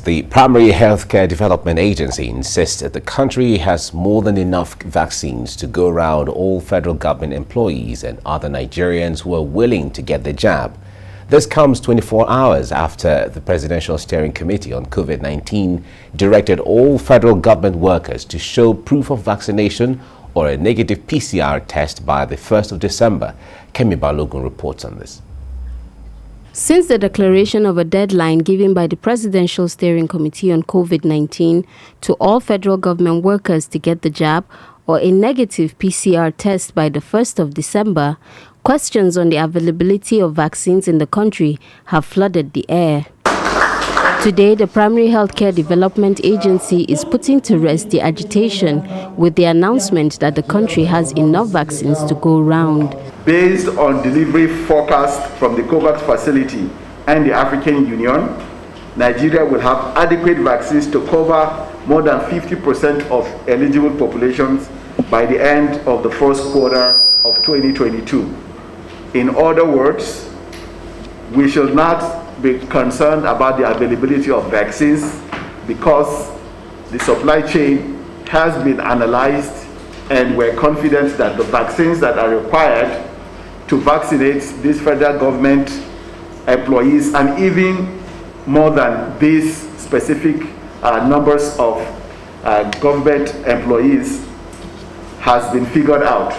the Primary Healthcare Development Agency insists that the country has more than enough vaccines to go around all federal government employees and other Nigerians who are willing to get the jab. This comes 24 hours after the Presidential Steering Committee on COVID-19 directed all federal government workers to show proof of vaccination or a negative PCR test by the 1st of December. Kemi Balogun reports on this. Since the declaration of a deadline given by the Presidential Steering Committee on COVID-19 to all federal government workers to get the jab or a negative PCR test by the 1st of December, questions on the availability of vaccines in the country have flooded the air. Today, the Primary Healthcare Development Agency is putting to rest the agitation with the announcement that the country has enough vaccines to go round. Based on delivery forecast from the COVAX facility and the African Union, Nigeria will have adequate vaccines to cover more than 50% of eligible populations by the end of the first quarter of 2022. In other words, we should not be concerned about the availability of vaccines because the supply chain has been analyzed and we're confident that the vaccines that are required to vaccinate these federal government employees and even more than these specific numbers of government employees has been figured out.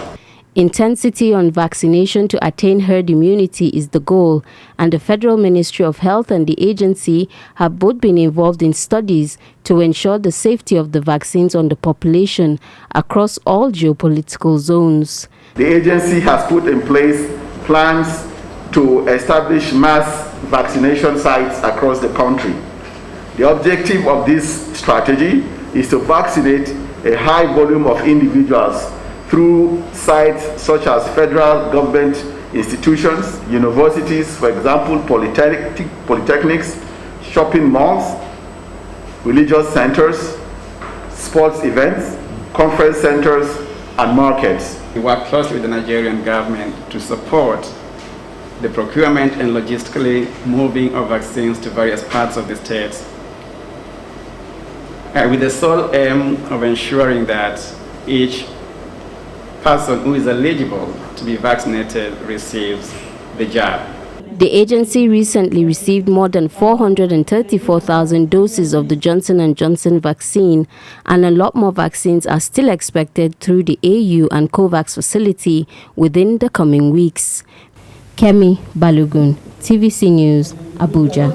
Intensity on vaccination to attain herd immunity is the goal, and the Federal Ministry of Health and the agency have both been involved in studies to ensure the safety of the vaccines on the population across all geopolitical zones. The agency has put in place plans to establish mass vaccination sites across the country. The objective of this strategy is to vaccinate a high volume of individuals through sites such as federal government institutions, universities, for example, polytechnics, shopping malls, religious centers, sports events, conference centers, and markets. We work closely with the Nigerian government to support the procurement and logistically moving of vaccines to various parts of the states, with the sole aim of ensuring that each person who is eligible to be vaccinated receives the jab. The agency recently received more than 434,000 doses of the Johnson & Johnson vaccine, and a lot more vaccines are still expected through the AU and COVAX facility within the coming weeks. Kemi Balogun, TVC News, Abuja.